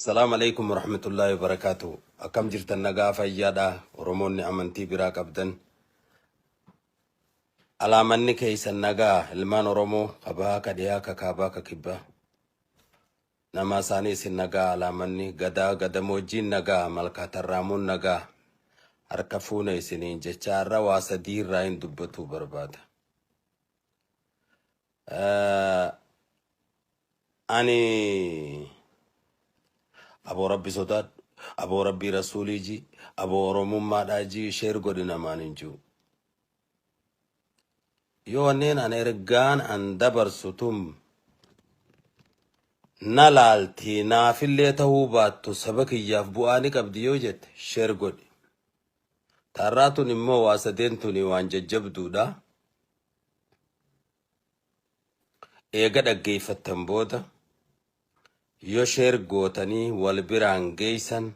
السلام عليكم ورحمة الله وبركاته. أكم جرت النجاة فيادا ورموني أمنتي براك أبدن. على مني كيس النجاة المان رمو أباك دياك كاباك كبا. نما ساني النجاة على مني غدا موجين نجاة ملكة الرامون نجاة. أركفونا سنين جشارة واسدير راين دبتو بربادا. أني أبو ربي صداد أبو ربي رسولي جي أبو رموم ماداجي شير قدنا ماننجو يوانين أن إرقان أن دبر ستم نلالتي نافل ليته باتو سبك يفبواني قبدي يوجد شير قد تاراتو نمو واسدينتو نيوان ججبدو دا إيقاد أقيفة تنبودا يو شير قوتني والبران جيسن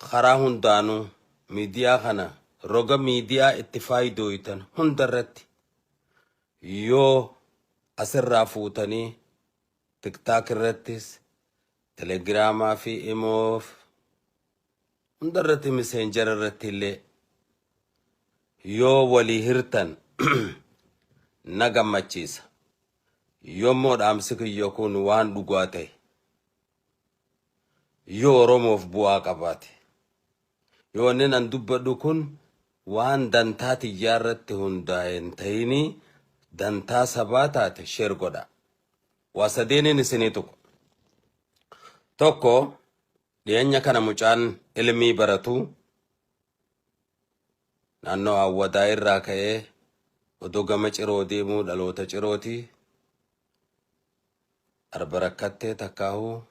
خراهن دانو ميديا خنا روغا ميديا اتفاي دويتن هندرت يو أسر رافوتني تيك تاك الرتس تليجراما في إموف هندرت مسنجر الرتيلي يو ولي هرتن نغم مچيس يو مود أمسك يكون وان دوغاتي يو روموف بوا قباتي يو نين دبدو كن وان دانتاتي جارت هنداين تايني دانتا سباتات شيرغودا واسديني نسينيتو توكو لينيا كان مجان علمي براتو نانو أوداير راكيه ودوغا چرو ديمو دلوتا چروتي أربركتي تكاهو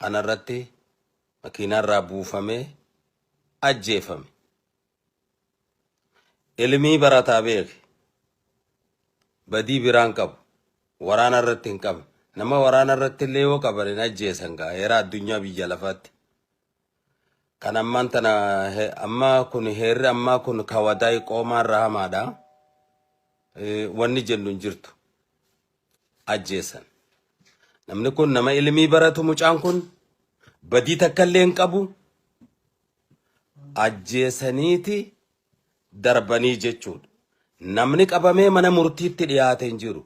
أنا رتي مكينا رابو فمي أجي فمي علمي براتا بيك بدي بران قب ورانا رتين قب نما ورانا رتين ليو قبرين أجي سنگا هيرا الدنيا بيجالفات كان أمانتنا أما كن هير أما كن كواداي قوما رحمادا واني جنون جرتو أجي سن namni kun nama ilmii baratu mucaan kun badii takkallee hin qabu ajjeesaniiti darbanii jechuudha. Namni qabamee mana murtiitti dhiyaate hin jiru.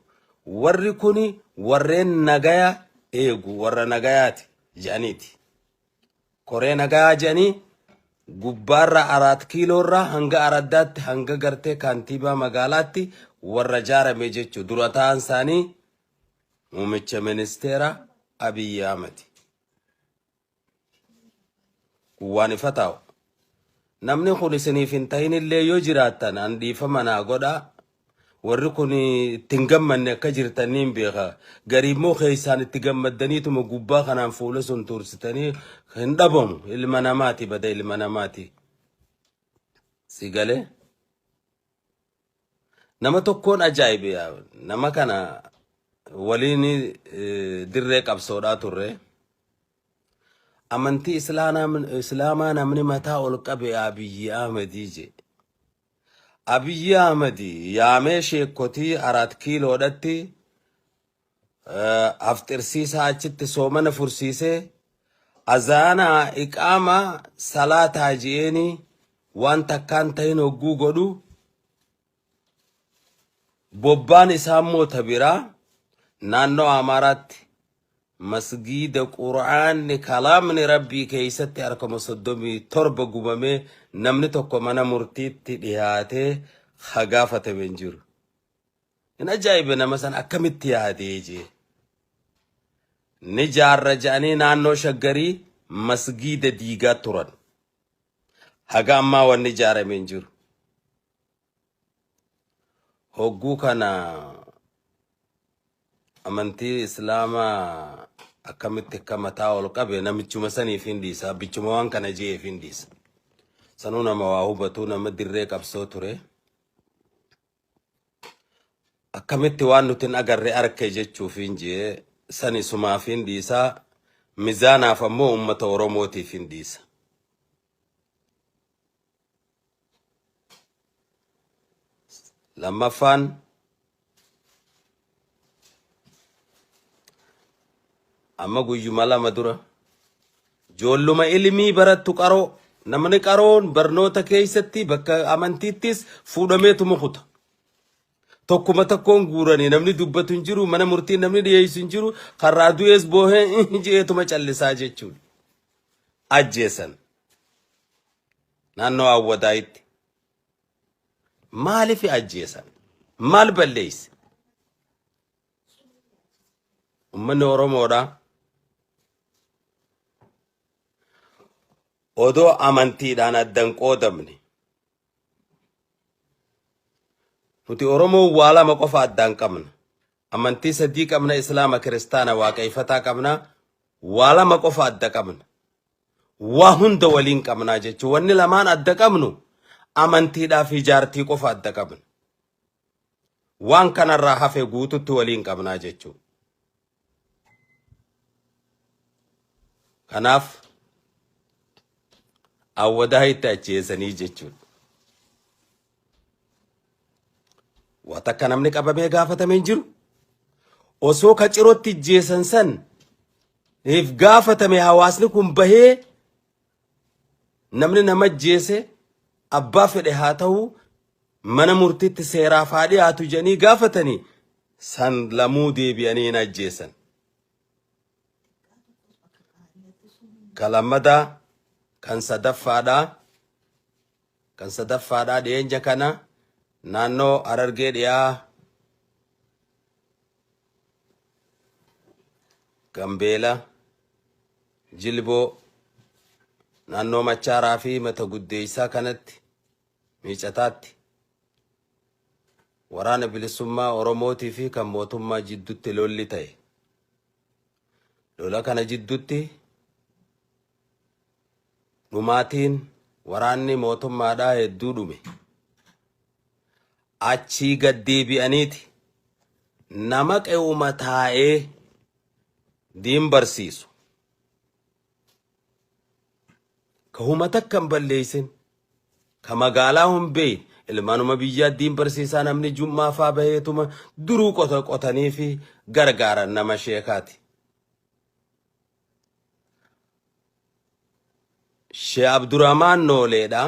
Warri kuni warreen nagaya eegu warra nagayaati jedhaniiti. Koree nagayaa jedhanii gubbaarra 4 kiiloorraa hanga araddaatti hanga gartee kaantiibaa magaalaatti warra jaarame jechuudha. Dura ta'an isaanii Muummicha ministeera Abiy Ahmed waan ifataa'u namni kun isiniif hin ta'in illee yoo jiraattan handhiifama naa godhaa warri kun ittiin gammanne akka jirtaniin beeka garii immoo keessaan itti gammaddaniituma gubbaa kanaan fuula sun tursitanii hin dhabamu ilma namaati bada ilma namaati si galee nama tokkoon ajaa'ibe nama kana waliin dirree qabsoodhaa turre amantii islaamaa namni mataa ol qabe Abiy Ahmed je Abiy Ahmed yaamee sheekotii 4 kiiloodhatti aftirsiisaa achitti soomana fursiisee azaana iqaama salaataa jeeni waan takkaan ta'in hogguu godhu bobbaan isaa moota biraa naannoo Amaaraatti masgiida Qur'aanni kalaamni Rabbii keessatti harkama 37 gubamee namni tokko mana murtiitti dhiyaatee hagaafatame hin jiru. Hin ajaa'ibe nama san akkamitti yaadee jee. Ni jaarra jedhanii naannoo Shaggarii masgiida diigaa turan. Haga ammaa wanni ijaarame hin jiru. Hogguu kana amantii islaamaa akkamitti akka mataa ol qabe namichuma saniif hin dhiisa bichuma waan kana jeef hin dhiisa sanuu nama waa hubatu nama dirree qabsoo ture akkamitti waan nuti hin agarre arke jechuuf hin jee sani sumaaf hin dhiisa mizaanaaf ammoo ummata oromootiif hin dhiisa لما فان أما قوي مالا مدورة جولو ما إلمي برات تقارو نمني قارون برنوتا كيستي بكا أمانتيتيس فودميتو مخوتا tokkuma tokkoon guuranii namni dubbatu hin jiru mana murtii namni dhiyeessu hin jiru karraa du'ees boohee jeetuma callisaa jechuudha ajjeesan naannoo awwadaayitti maaliif ajjeesan maal balleeyse ummanni oromoodha odoo amantiidhaan addan qoodamne nuti oromoo waa lama qofa addaan qabna amantii sadii qabna islaama kiristaana waaqeffataa qabna waa lama qofa adda qabna waa hunda waliin qabna jechuun wanni lamaan adda qabnu amantiidhaa fi jaartii qofa adda qabna waan kanarraa hafe guututti waliin qabna jechuun kanaaf awwadaa itti ajjeesanii jechuun watakka namni qabamee gaafatame hin jiru osoo ka cirootti jeesan san if gaafatame hawaasni kun bahee namni nama jeese abbaa fedhe haa ta'u mana murtiitti seeraa faadhi haatu jedhanii gaafatanii san lamuu deebi'anii hin ajjeesan kalamada kan sadaffaadha dhiyeenya kana naannoo Harargee dhiyaa Gambeela Jilboo naannoo Machaaraa fi mata guddeessaa kanatti miicataatti waraana bilisummaa Oromootii fi kan mootummaa jidduutti lolli ta'e lola kana jidduutti dhumaatiin waraanni mootummaadhaa hedduu dhume achii gaddeebi'aniiti nama qe'uma taa'ee diin barsiisu ka humata kan balleessin ka magaalaa humbee ilmaanuma biyyaa diin barsiisaa namni jummaa faa baheetuma duruu qotanii fi gargaaran nama sheekaati Shee Abdurrahmaan Nooleedha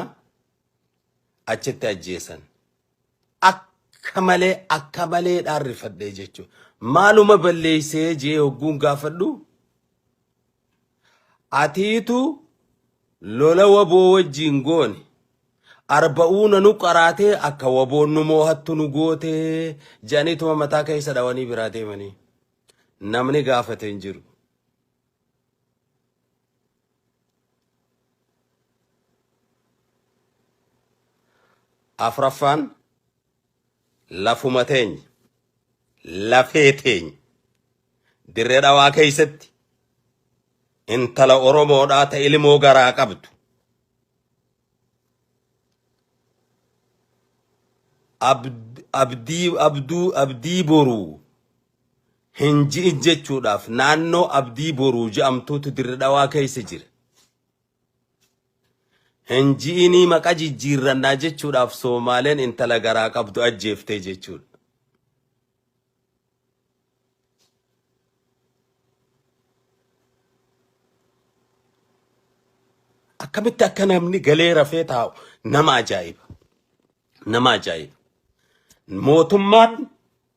achitti ajjeesan akka malee dhaarrifadhee jechuudha maaluma balleessee jee hogguun gaafadhu atiitu lola waboo wajjiin goone arba'uuna nu qaraatee akka waboon nu moohattu nu gootee jedhaniituma mataa keessa dhawanii biraa deemanii namni gaafate hin jiru afraffaan lafuma teenya lafee teenya dirree dhawaa keessatti intala Oromoodhaa ta ilmoo garaa qabdu abdii boruu hin ji'in jechuudhaaf naannoo abdii boruu jedhamtuutu dirree dhawaa keessa jira hin ji'inii maqaa jijjiirrannaa jechuudhaaf Soomaaleen intala garaa qabdu ajjeeftee jechuudha akkamitti akka namni galee rafee taa'u nama ajaa'iba mootummaan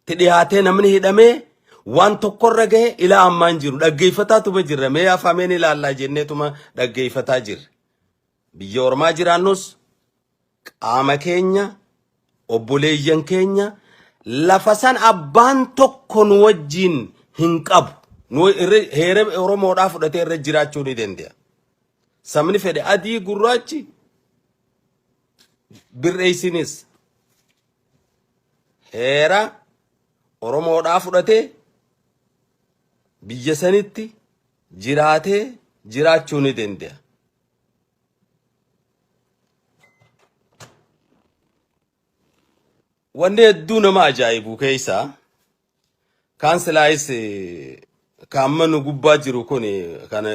tidhiyaatee namni hidhamee waan tokkorra gahe ilaa ammaan jiru dhaggeeffataatuma jirra mee afameen ilaallaa jenneetuma dhaggeeffataa jirra biyya ormaa jiraannus qaama keenya obboleeyyan keenya lafa san abbaan tokko nu wajjin hin qabu nu heera Oromoodhaa fudhatee irra jiraachuu ni danda'a sabni fedhe adii gurraachi birreessinis heera Oromoodhaa fudhatee biyya sanitti jiraatee jiraachuu ni danda'a wanni hedduu nama ajaa'ibu keessaa kaansilaayis kaamman gubbaa jiru kun kan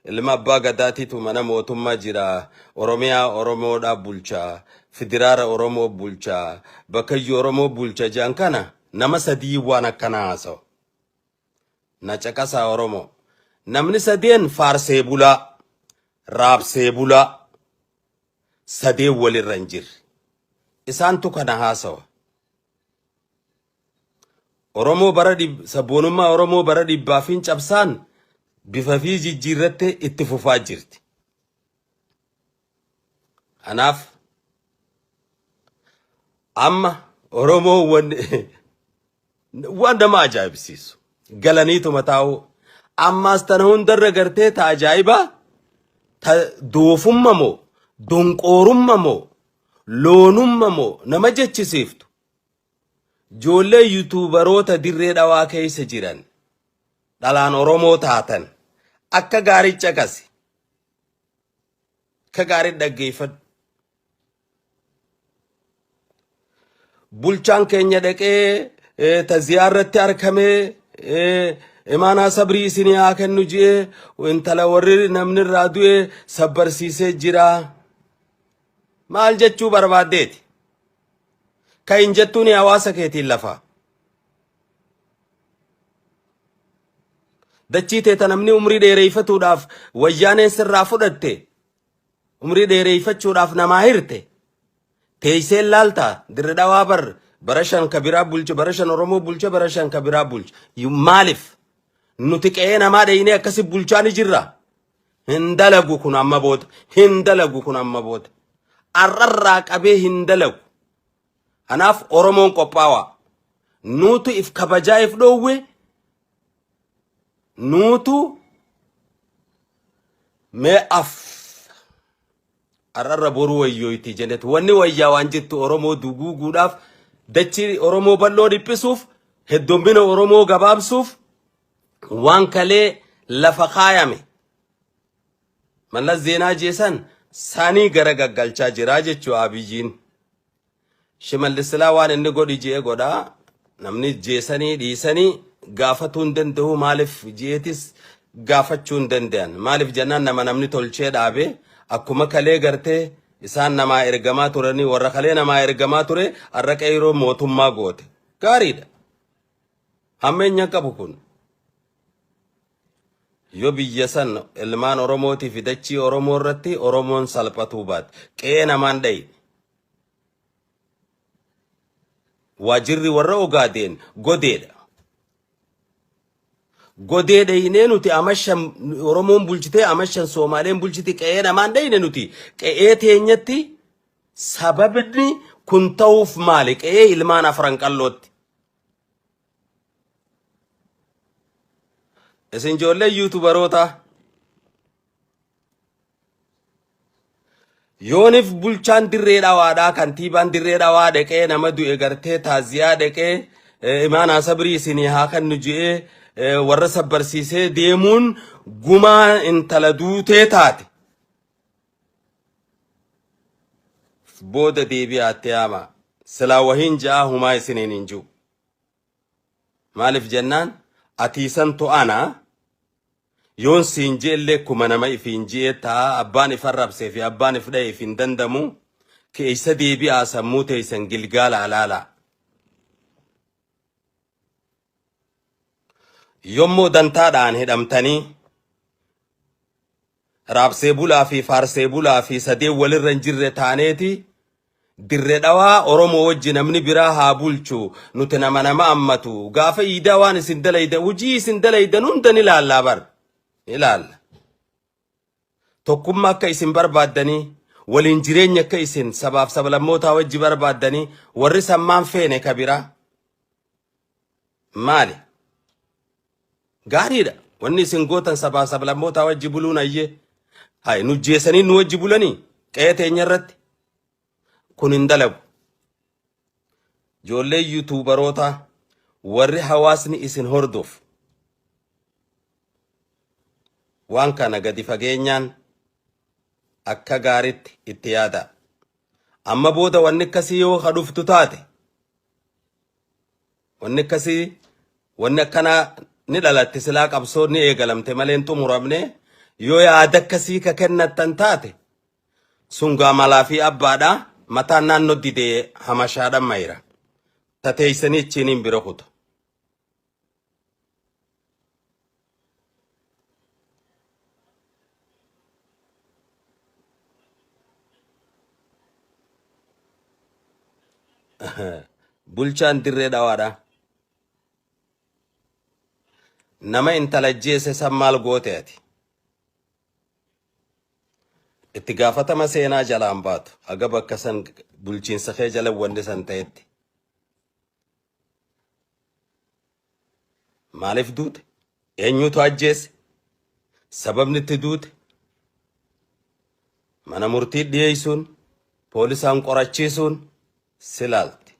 ilma abbaa gadaatiitu mana mootummaa jira. Oromiyaa Oromoodhaa bulchaa. Federaala Oromoo bulchaa. Bakkayyuu Oromoo bulchaa jaan kana nama sadii waan akkana haasa'u. Na caqasaa Oromoo. Namni sadeen faarsee bulaa. Raabsee bulaa. Sadeen walirra hin jirre. Isaantu kana haasa'u. Oromoo bara sabboonummaa Oromoo bara dhibbaafiin cabsaan bifa fi jijjiirratte itti fufaa jirti. Kanaaf amma Oromoo waan nama ajaa'ibsiisu galaniitu mataa'u ammaas tana hundarra gartee ta ajaa'ibaa ta doofumma moo donqoorumma moo loonumma moo nama jechisiiftu ijoollee yuutuubaroota dirree dhawaa keessa jiran dhalaan Oromoo taatan akka gaarii caqasi akka gaarii dhaggeeffadhu. Bulchaan keenya dhaqee ta ziyaarratti argamee imaanaa sabrii isinii haa kennu jedhee intala warri namni irraa du'e sabbarsiisee jira. Maal jechuu barbaaddeeti? Ka hin jettuun hawaasa keetiin lafa. Dachii teeta namni umrii dheereeffatuudhaaf wayyaaneen sirraa fudhatte umrii dheereeffachuudhaaf namaa hirte. Teessee laalta dirree dhawaa bara shan kabiraa bulche bara shan Oromoo bulche bara shan kabiraa bulche. Maaliif nuti qe'ee namaa dhayinee akkasi bulchaa ni jirra? Hin dalagu kun amma booda. Hin dalagu kun amma booda. Arrarraa qabee hin dalagu. Kanaaf Oromoon qophaa'aa. Nuutu if kabajaa if dhoowwe. Nuutu mee arrarra boru wayyooyti jennet wanni wayyaa waan jettu Oromoo duguuguudhaaf dachii Oromoo bal'oo dhiphisuuf heddummina Oromoo gabaabsuuf waan kalee lafa kaayame Mallas Zeenaa jeesan saanii gara gaggalchaa jiraa jechuu Abiyyiin. Shimallis waan inni godhi jee godhaa namni jeesanii dhiisanii gaafatuu hin danda'u maaliif jeetis gaafachuu hin danda'an maaliif jennaan nama namni tolchee dhaabe. Akkuma kalee gartee isaan namaa ergamaa turanii warra kalee namaa ergamaa ture har'a qeyroo mootummaa goote. Gaariidha. Hammeenya qabu kun. Yoo biyya san ilmaan Oromootii fi dachii Oromoo irratti Oromoon salphatuu baate. Qe'ee namaan dhayi. Waajirri warra Ogaadeen godeedha. Godee dhayinee nuti amashan Oromoon bulchitee amashan Soomaaleen bulchiti qe'ee namaan dhayine nuti qe'ee teenyatti sababni kun ta'uuf maali qe'ee ilmaan afran qallootti. Isin ijoollee yuutubaroota yoonif bulchaan dirree dhawaadhaa kantiibaan dirree dhawaa dhaqee nama du'e gartee taaziyaa dhaqee imaanaa sabrii isinii haa kennu jedhee warra sabbarsiisee deemuun gumaa intala duutee taate. Booda deebi'aatte yaama. Silaa wahiin ja'a humaa isiniin hin jiru. Maaliif jennaan atiisan to'ana yoon siin jeellee kuma nama ifiin jee taa abbaan if arrabsee fi abbaan if dha'e if hin dandamu keessa deebi'aa sammuu teessan gilgaala alaala. Yommoo dantaadhaan hidhamtanii raabsee bulaa fi faarsee bulaa fi sadeen walirra hin jirre taaneeti dirree dhawaa Oromoo wajji namni biraa haa bulchu nuti nama ammatu gaafa iidaa waan isin dalayda hujii isin dalaydan hundan ilaallaa bar ilaalla. Tokkummaa akka isin barbaaddanii waliin jireenya akka isin sabaaf sablammootaa wajji barbaaddanii warri sammaan feene kabiraa maali? Gaariidha. Wanni isin gootan sabaaf sablammootaa wajji buluun ayyee. Hai nu jeesanii nu wajji bulanii qe'ee teenya irratti kun hin dalagu. Ijoollee yuutuubaroota warri hawaasni isin hordof waan kana gadi fageenyaan akka gaariitti itti yaada. Amma booda wanni akkasii yoo hadhuftu taate wanni akkasii wanni akkanaa ni dhalatti silaa qabsoo ni eegalamte malee xumuramne yoo yaada akkasii ka kennattan taate sungaa malaa fi abbaadha mataan naannoo didee hamashaadhaan mayra tateeysanii ichiiniin bira kutu. Bulchaan dirree dhawaadha. Nama intala jeesse san maal goote ati? Itti gaafatama seenaa jalaan baatu haga bakka san bulchiinsa kee jala wanni san ta'etti. Maaliif duute? Eenyutu ajjeesse? Sababni itti duute? Mana murtii dhiyeessuun, poolisaan qorachiisuun silaalti.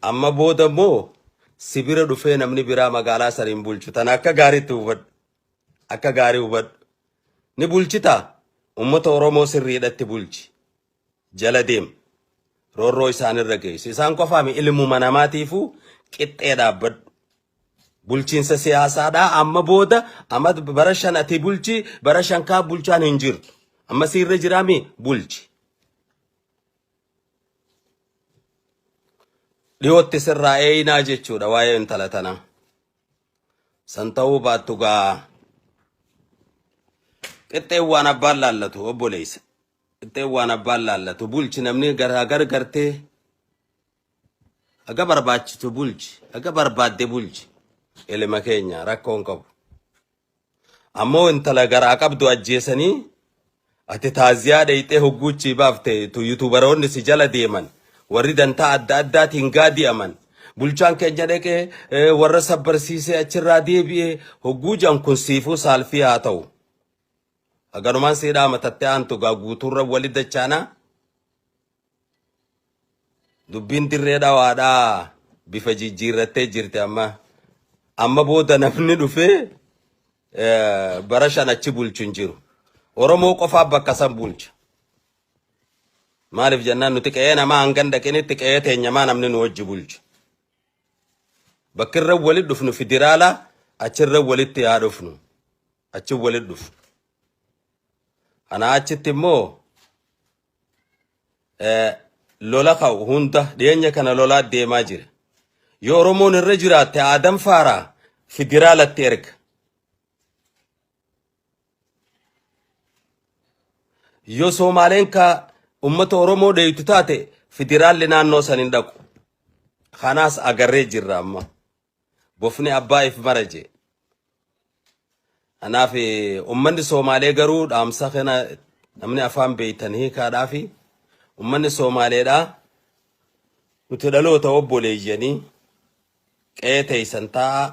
Amma booda moo sibira dhufee namni biraa magaalaa saniin bulchu tan akka gaariitti hubadhu. Akka gaarii hubadhu. Ni bulchitaa? Uummata Oromoo sirriidhatti bulchi. Jala deem. Roorroo isaanirra geessu. Isaan qofaami ilmuma namaatiifuu qixxee dhaabbadhu. Bulchiinsa siyaasaadhaa amma booda amma bara 5 ati bulchi bara 5 kaa bulchaan hin jirtu. Amma sirra jiraami bulchi. Dhiyootti sirraa eeyinaa jechuudha waa'ee intala tanaa. San ta'uu baattu gaa qixxee waan abbaan laallatu obboleessa. Qixxee waan abbaan laallatu bulchi namni garaa gartee aga barbaachitu bulchi aga barbaadde bulchi. Ilma keenya rakkoon qabu. Ammoo intala garaa qabdu ajjeesanii ati taaziyaa dheeyxee hogguuchii baafte tu yuutuubaroonni si jala deeman warri dantaa adda addaatiin gaadi'aman bulchaan keenya dhaqee warra sabbarsiisee achirraa deebi'ee hogguu jan kun siifuu saalfii haa ta'u. Aganumaan siidhaa matattee aantu gaa guutuurra wali dachaanaa. Dubbiin dirree dhawaadhaa bifa jijjiirrattee jirti amma booda namni dhufee bara 5 achi bulchu hin jiru. Oromoo qofaa bakka san bulcha. Maaliif jennaan nuti qe'ee namaa hangan dhaqinitti qe'ee teenyamaa namni nu wajji bulchu. Bakkirra walitti dhufnu federaalaa achirra walitti yaa dhufnu. Achi walitti dhufu. Ana achitti immoo lola ka'u hunda dhiyeenya kana lolaa deemaa jira. Yoo Oromoon irra jiraatte Adam Faaraa federaalatti erga. Yoo Somaaleen ka ummata Oromoo dheeytu taate federaalli naannoo san hin dhaqu. Kanaas agarree jirra amma. Bofni abbaa if maraje. Anaaf ummanni Somaalee garuu dhaamsa kana namni afaan beeytanii kaadhaafi ummanni Somaaleedhaa nuti dhaloota obboleeyyanii qe'ee teeysan ta'a.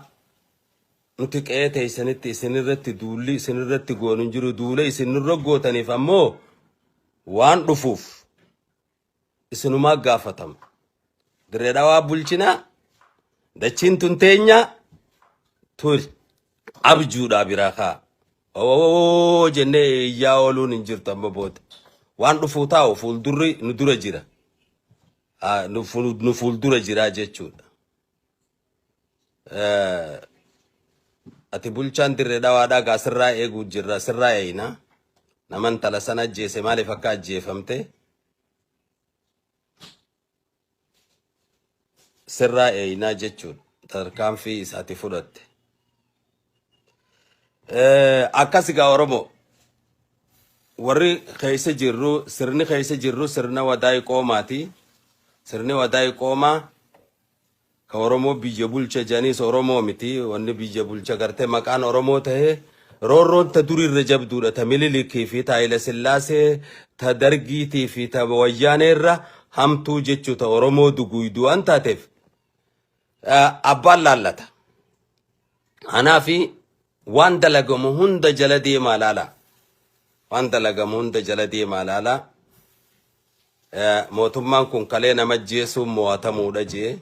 Nuti qe'ee teeysanitti isinirratti duulli isinirratti goonu hin jiru duule isinirra gootaniif ammoo waan dhufuuf isinumaa gaafatama. Dirree dhawaa bulchinaa dachiin tun teenya tur abjuudhaa biraa kaa. Oo jennee iyyaa ooluun hin jirtu amma booda. Waan dhufuu taa'u fuuldurri nu dura jira. Nu fuuldura jira jechuudha. Ati bulchaan dirree dhawaadhaa gaa sirraa eeguu jirra sirraa eeyina. Naman tala sana ajjeese maaliif akka ajjeefamte sirraa eeyinaa jechuudha. Tarkaanfii isaati fudhatte. Akkas gaa Oromoo warri keessa jirru sirni keessa jirru sirna wadaa'ii qoomaati. Sirni wadaa'ii qoomaa ka Oromoo biyya bulcha janis Oromoo miti wanni biyya bulcha gartee maqaan Oromoo ta'ee roorroon ta durirra jabduudha ta Minilikii fi ta Haile Sillaasee ta Dargiitii fi ta Wayyaaneerra hamtuu jechuu ta Oromoo duguydu waan taateef abbaan laallata. Anaafi waan dalagamu hunda jala deemaa laala. Waan dalagamu hunda jala deemaa laala. Mootummaan kun kalee nama jeesuun mo'atamuudha jee.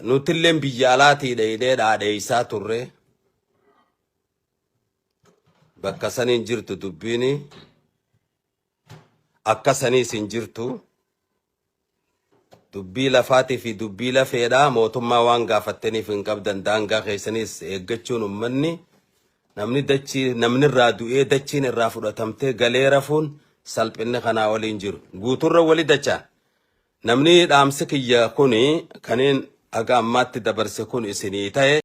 Nutilleen biyya alaatii dheeyidee dhaadheeysaa turre. Bakka saniin jirtu dubbiini. Akka saniis hin jirtu. dubbii lafaatii fi dubbii lafeedhaa mootummaa waan gaafattaniif hin qabdan daangaa keessanis eeggachuun ummanni namni irraa du'ee dachiin irraa fudhatamtee galee rafuun salphinni kanaa waliin jiru guuturra wali dachaa namni dhaamsi kiyya kuni kaniin aga ammaatti dabarse kun isinii ta'e